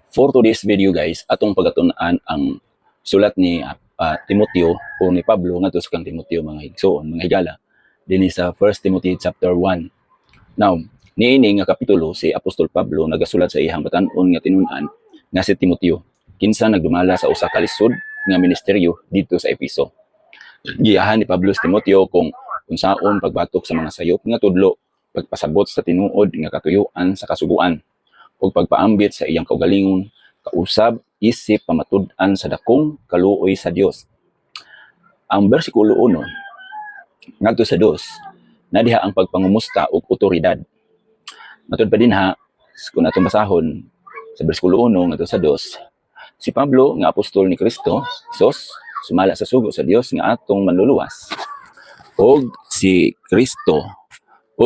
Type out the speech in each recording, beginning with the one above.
For today's video guys, atong pagatunan ang sulat ni Timoteo o ni Pablo ngadto sa kang Timoteo mga higsoon, mga higala dinhi sa 1 Timothy chapter 1. Now, niini nga kapitulo si Apostol Pablo nagasulat sa iyang batan-on nga tinun-an nga si Timoteo kinsa nagdumala sa usa ka lisod nga ministeryo dito sa Efeso. Giyahan ni Pablo si Timoteo kung unsaon pagbatok sa mga sayop nga tudlo, pagpasabot sa tinuod nga katuyoan sa kasuguan, o pagpaambit sa iyang kaugalingon, kausab, isip, pamatud-an sa dakong kaluoy sa Dios. Ang bersikulo 1 ngadto sa 2 nadiha ang pagpangumusta og otoridad. Matud pa din ha, kung atong basahon sa bersikulo 1 ngadto sa 2, si Pablo nga apostol ni Kristo Jesus sumala sa sugo sa Dios nga atong manluluwas, og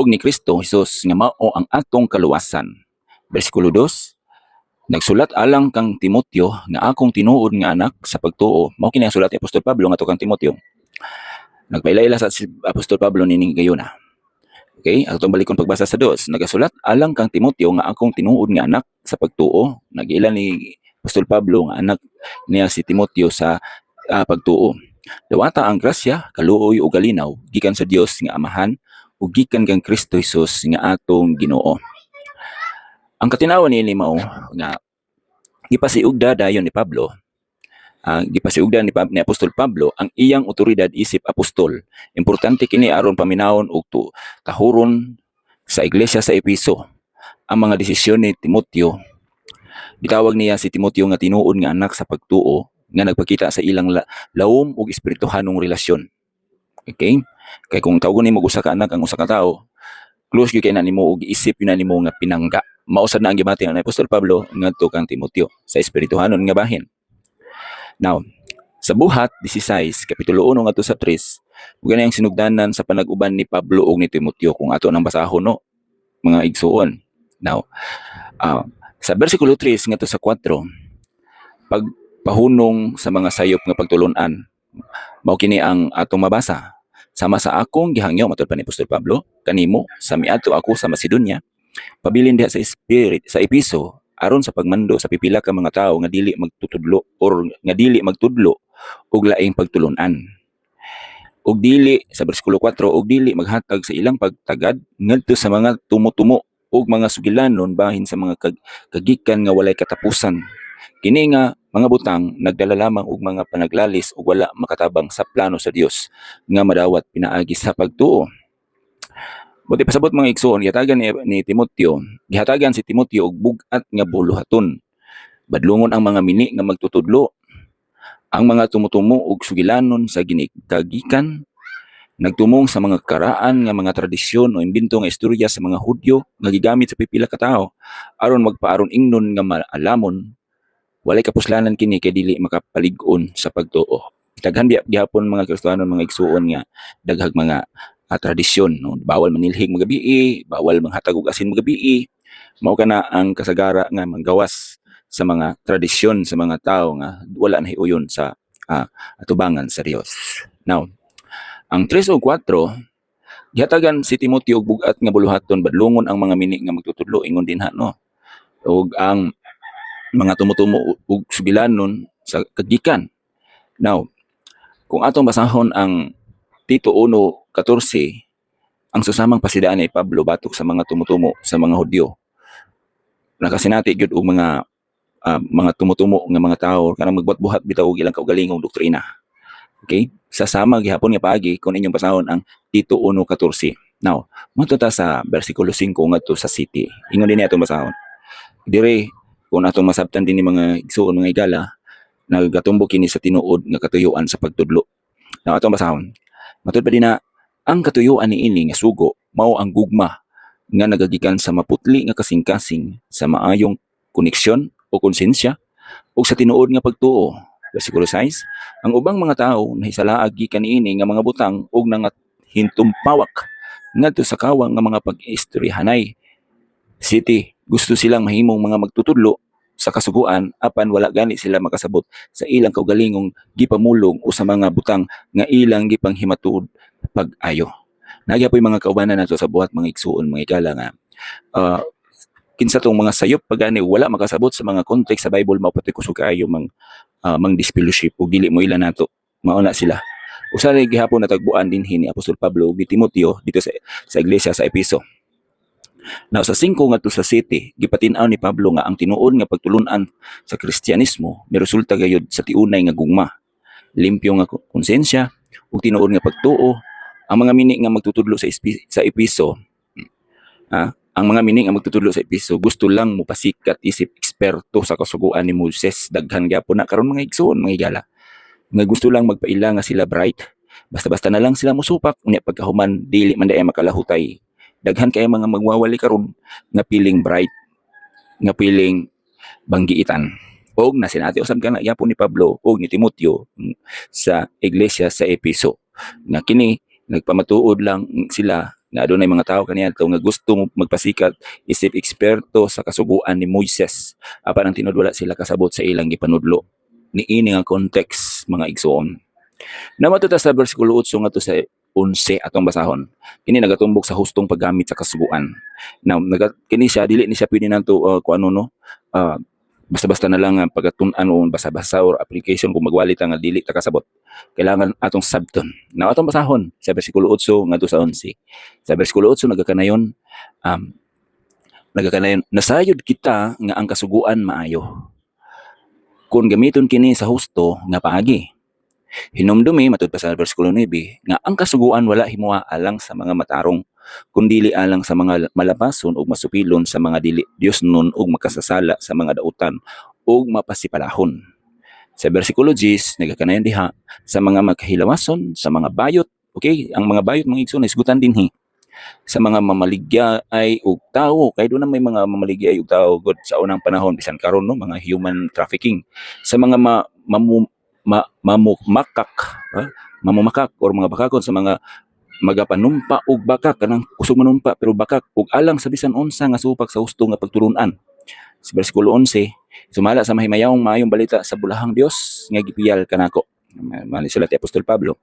ni Kristo Jesus nga mao ang atong kaluwasan. Bersikulo 2, nagsulat alang kang Timoteo nga akong tinuod nga anak sa pagtuo. Mao kini ang sulat ni Apostol Pablo ngadto kang Timoteo. Nagpailayla sa si Apostol Pablo nining gayuna. Okay, atong balikon pagbasa sa 2. Nagasulat alang kang Timoteo nga akong tinuod nga anak sa pagtuo. Nag-ila ni Apostol Pablo nga anak niya si Timoteo sa pagtuo. Dawata ang grasya, kaluoy ug kalinaw gikan sa Dios nga Amahan ug gikan kang Kristo Jesus nga atong Ginoo. Ang katinawan ni mao nga gipasiugda dayon ni Pablo, gipasiugda ni Apostol Pablo ang iyang otoridad isip apostol. Importante kini aron paminawon ug tahuron sa iglesia sa Efeso ang mga desisyon ni Timoteo. Gitawag niya si Timoteo nga tinuod nga anak sa pagtuo nga nagpakita sa ilang lawom ug espirituhanong relasyon. Okay? Kay kung tawgon nimo usa ka anak ang usa ka tawo, close gyud kay na nimo ug isip yun na nimo nga pinangga. Mausad na ang gibati ni Apostol Pablo ngadto kang Timoteo sa espirituhanon nga bahin. Now, sa buhat 16 kapitulo 1 ngadto sa 3, ug ang sinugdanan sa panag-uban ni Pablo ug ni Timoteo kung ato nang basahon no, mga igsuon. Now, sa bersikulo 3 ngadto sa 4, pagpahunong sa mga sayop nga pagtulon-an. Mao kini ang atong mabasa. Sama sa akong gihangyo matud pa ni Apostol Pablo kanimo sa miadto ako sa Macedonia, pabilin diha sa Efeso aron sa pagmando sa pipila ka mga tawo nga dili magtutudlo or nga dili magtudlo og laing pagtulon-an. Og dili sa bersikulo 4, og dili maghatag sa ilang pagtagad ngadto sa mga tumutumo og mga sugilanon bahin sa mga kagikan nga walay katapusan. Kini nga mga butang nagdala lamang og mga panaglalis ug wala makatabang sa plano sa Dios nga madawat pinaagi sa pagtuo. Buti pasabot mga igsoon, gihatagan gihatagan si Timoteo og bug-at nga buluhaton. Badlungon ang mga mini nga magtutudlo, ang mga tumutumo og sugilanon sa kagikan, nagtumong sa mga karaan nga mga tradisyon o imbento nga istorya sa mga Hudyo nga gigamit sa pipila ka tawo aron magpaaron ingnon nga maalamon. Walay kapuslanan kini kay dili makapalig-on sa pagtuo. Daghan gihapon mga Kristiyanon mga igsuon nga daghag mga tradisyon, no? Bawal manilhig magabi, bawal manghatag og asin magabi. Mao kana ang kasagara nga manggawas sa mga tradisyon sa mga tawo nga wala na hiuyon sa atubangan sa Dios. Now, ang 3 ug 4, gihatagan si Timoteo og bug-at nga buluhaton badlungon ang mga mini nga magtutudlo ingon dinha no. Ug ang mga tumutumo ug sugilanon sa kagikan. Now, kung atong basahon ang Tito 1:14, ang susamang pasidaan ni Pablo batok sa mga tumutumo sa mga Hudyo. Nakasinati gyud og mga tumutumo nga mga tawo kanang magbuhat-buhat bitaw og ilang kaugalingong doktrina. Okay? Sasama gihapon nga paagi kung inyong basahon ang Tito 1:14. Now, moto ta sa bersikulo 5 ngadto sa 7. Ingon dinhi atong basahon. Dire kung atong masabtan din ni mga igsuon mga igala, nagatumbok kini sa tinuod nga katuyuan sa pagtudlo. Now atong basahon. Matud pa din na ang katuyuan niini nga sugo mao ang gugma nga nagagikan sa maputli nga kasing-kasing sa maayong koneksyon o konsensya ug sa tinuod nga pagtuo. Bersikulo 6, ang ubang mga tawo nahisalaag gikan niini nga mga butang ug nangahintumpawak ngadto sa kawang nga mga pag-istoryahanay. City, gusto silang mahimong mga magtutudlo sa kasuguan apan wala gani sila makasabot sa ilang kaugalingong gipamulong o sa mga butang nga ilang gipanghimatud pag-ayo. Nagyapoy mga kaubanan nato sa buhat mga igsuon mga igala nga kinsa tong mga sayop pagani wala makasabot sa mga context sa Bible mao pati kusog kaayo mang disfellowship ug dili mo ila nato mao na sila. Usa ray gihapon natagbuan dinhi ni Apostol Pablo ug ni Timoteo dito sa iglesia sa Efeso. Now sa 5 ngadto sa 7 gipatin-aw ni Pablo nga ang tinuod nga pagtulun-an sa Kristyanismo may resulta gayud sa tiunay nga gugma, limpyo nga konsensya ug tinuod nga pagtuo. Ang mga mini nga magtutudlo sa Efeso, ang mga mini nga magtutudlo sa Efeso gusto lang mo pasikat isip eksperto sa kasuguan ni Moses. Daghan gyapon na karon mga igsoon, mga higala nga gusto lang magpaila nga sila bright, basta-basta na lang sila musupak unya pagkahuman dili man daay makalahutay. Daghan kay mga magwawali karon nga piling bright, nga piling banggiitan. Og nasinati usab kana gyapon ni Pablo og ni Timoteo sa iglesia sa Efeso nga kini nagpamatuod lang sila nga adunay mga tao kaniadto nga gusto magpasikat isip eksperto sa kasuguan ni Moises apan ang tinud wala sila kasabot sa ilang gipanudlo. Niini nga context mga igsoon. Namatuta sa bersikulo 8 ngadto sa 11 atong basahon. Kini nagatumbok sa hustong paggamit sa kasuguan. Now kini siya dili ni siya pwede nanto basta-basta na lang ang pagkatun-an o basa-basa or application kung magwalit nga dili ta kasabot. Kailangan atong sabton. Now atong basahon sa bersikulo 8 ngadto sa 11. Sa bersikulo 8 nagakanayon nasayod kita nga ang kasuguan maayo. Kung gamiton kini sa husto nga paagi. Hinumdumi matud pa sa bersikulo 9 nga ang kasuguan wala himuha alang sa mga matarong kundi alang sa mga malapason ug masupilon sa mga dili Dios nun ug makasasala sa mga dautan ug mapasipalahon. Sa bersikulo 10 nagakanayon diha sa mga makahilawason, sa mga bayot, okay? Ang mga bayot mga igsoon isgutan dinhi. Sa mga mamaligya ay ug tawo kay do na may mga mamaligya ay ug tawo god sa unang panahon bisan karon no mga human trafficking. Sa mga mamumakak or mga bakakon sa mga magapanumpa og bakak kanang kusog manumpa pero bakak ug alang sa bisan unsa nga supak sa husto nga pagtulun-an. Sa bersikulo 11 sumala sa mahimayawong maayong balita sa bulahang Dios nga gipiyal kanako. Mali sila ti Apostol Pablo.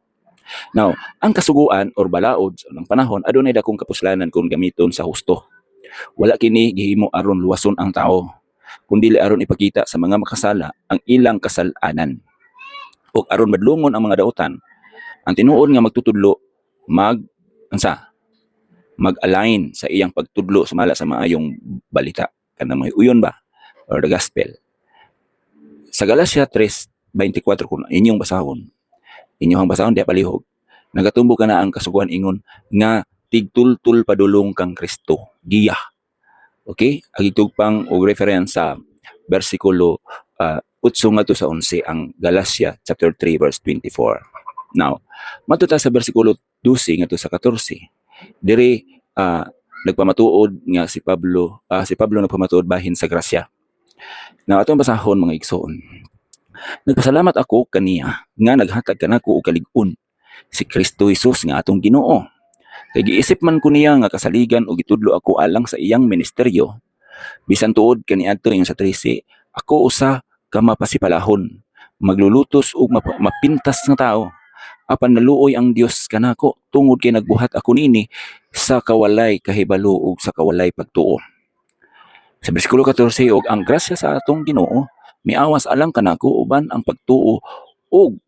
Now, ang kasuguan or balaod sa unang panahon adunay dakong kapuslanan kung gamiton sa husto. Wala kini gihimo aron luwason ang tao, kundi aron ipakita sa mga makasala ang ilang kasalanan. O aron madlungon ang mga dautan, ang tinuod nga magtutudlo mag-align sa iyang pagtudlo sumala sa maayong balita kanang may uyon ba or the gospel. Sa Galacia 3:24 kung inyong basahon diya palihog, nagatumbo ka na ang kasuguan ingon nga tigtultul padulong kang Kristo giya. Okay, agitug pang og reference sa bersikulo 8 ngadto sa 11 ang Galacia chapter 3 verse 24. Now, matuta sa bersikulo 12 ngadto sa 14. Diri nagpamatuod nga si Pablo nagpamatuod bahin sa grasya. Now atong basahon mga igsoon. Nagpasalamat ako kaniya nga naghatag kanako og kalig-on si Kristo Jesus nga atong Ginoo. Kay giisip man ko niya nga kasaligan og gitudlo ako alang sa iyang ministeryo. Bisan tuod kaniadto yung sa 13, ako usa ka mapasipalahon, maglulutos ug mapintas nga tao. Apan naluoy ang Dios kanako tungod kay nagbuhat ako nini sa kawalay kahibalo ug sa kawalay pagtuo. Sa bersikulo 14 og ang grasya sa atong Ginoo miawas alang kanako uban ang pagtuo og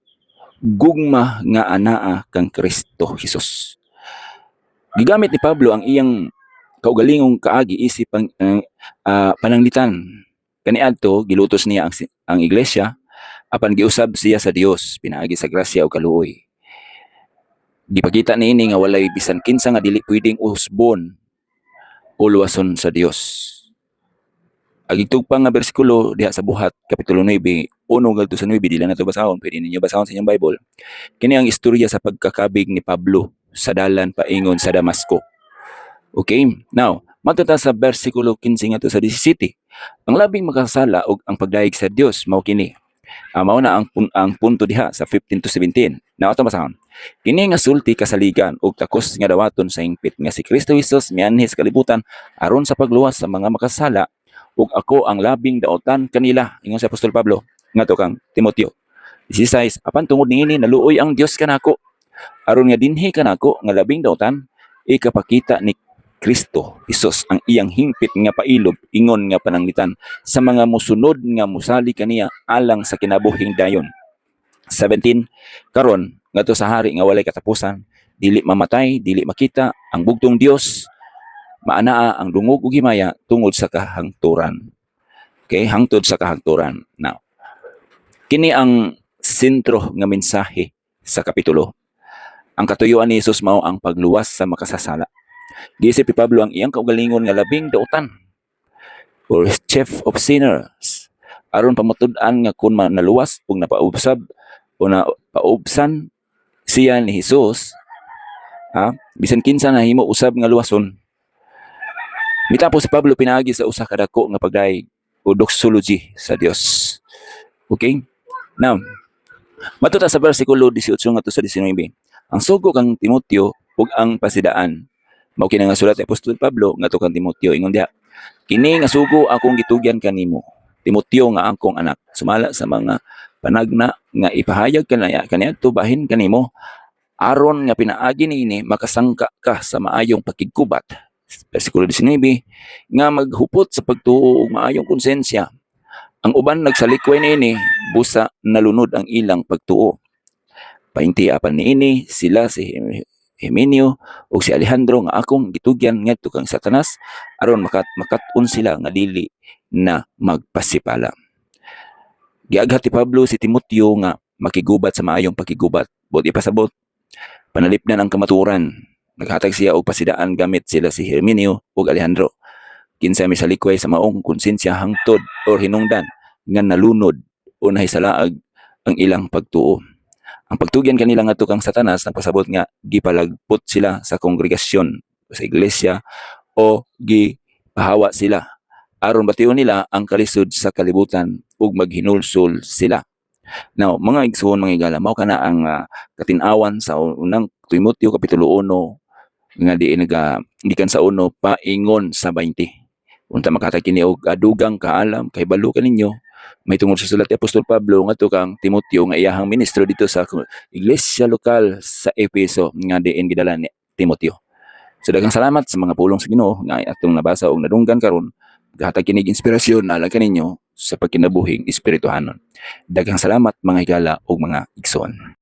gugma nga anaa kang Kristo Jesus. Gigamit ni Pablo ang iyang kaugalingong kaagi isip pananglitan. Kaniadto gilutos niya ang iglesia apan giusab siya sa Dios pinaagi sa grasya ug kaluoy. Gipakita niini nga walay bisan kinsa nga dili pwedeng usbon o luwason sa Dios. Agitug pa nga bersikulo diha sa Buhat kapitulo 9 1 ngadto sa 9 dili na to basahon, pwede ninyo basahon sa inyong Bible. Kini ang istorya sa pagkakabig ni Pablo sa dalan paingon sa Damasco. Okay, now matuta sa bersikulo 15 ngadto sa 17. Ang labing makasala og ang pagdaig sa Dios mao kini. Mao na ang punto diha sa 15 to 17. Now ato basahon. Kini nga sulti kasaligan ug takos nga dawaton sa hingpit nga si Kristo Jesus mianhi sa kalibutan aron sa pagluwas sa mga makasala ug ako ang labing daotan kanila ingon sa Apostol Pablo ngadto kang Timoteo. 16 apan tungod niini naluoy ang Dios kanako aron nga dinhi kanako nga labing daotan ikapakita ni Kristo Hesus ang iyang hingpit nga pailob ingon nga pananglitan sa mga musunod nga musali kaniya alang sa kinabuhing dayon. 17 karon ngadto sa hari nga walay katapusan, dili mamatay, dili makita ang bugtong Dios, maanaa ang dungog ug himaya tungod sa kahangturan. Okay, hangtod sa kahangturan. Now, kini ang sentro nga mensahe sa kapitulo. Ang katuyuan ni Jesus mao ang pagluwas sa makasasala. Giisip ni Pablo ang iyang kaugalingon nga labing dautan or chief of sinners aron pamutud-an nga kun naluwas ug napaubsab o napaubsan siya ni Jesus, bisan kinsa nahimo usab nga luwason. Mitapos si Pablo pinaagi sa usa ka dako nga pagdaig o doxology sa Dios. Okay? Now, matuta sa bersikulo 18 ngadto sa 19. Ang sugo kang Timoteo ug ang pasidaan. Mao kini nga sulat ni Apostol Pablo ngadto kang Timoteo ingon diha. Kini nga sugo akong gitugyan kanimo, Timoteo nga akong anak, sumala sa mga panagna nga ipahayag kaniadto bahin kanimo aron nga pinaagi niini makasangka ka sa maayong pakigkubat. Bersikulo 19 nga maghupot sa pagtuo ug maayong konsensya. Ang uban nagsalikway niini busa nalunod ang ilang pagtuo. Paintiapan niini sila si Himeneo ug si Alejandro nga akong gitugyan ngadto kang Satanas aron makat-on sila nga dili na magpasipala. Giaghat ni Pablo si Timoteo nga makigubat sa maayong pakigubat. Bot ipasabot, panalipdan ang kamaturan. Naghatag siya og pasidaan gamit sila si Himeneo ug Alejandro. Kinsa may salikway sa maong konsensya hangtod or hinungdan nga nalunod o nahisalaag ang ilang pagtuo. Ang pagtugyan kanila ngadto kang Satanas nagpasabot nga gipalagpot sila sa kongregasyon sa iglesia o gipahawa sila aron bation nila ang kalisod sa kalibutan ug maghinulsol sila. Now, mga igsoon, mga igala, mao kana ang katin-awan sa unang Timoteo kapitulo 1 nga gikan sa 1 paingon sa 20. Unta makatag kini og adugang kaalam kay balo kaninyo may tungod sa sulat ni Apostol Pablo ngadto kang Timoteo nga iyahang ministro dito sa iglesia lokal sa Efeso nga diin gidala ni Timoteo. So daghang salamat sa mga pulong sa Ginoo nga atong nabasa ug nadunggan karon. Gahatag kinig inspirasyon alang kaninyo sa pagkinabuhing espirituhanon. Daghang salamat mga higala ug mga igsoon.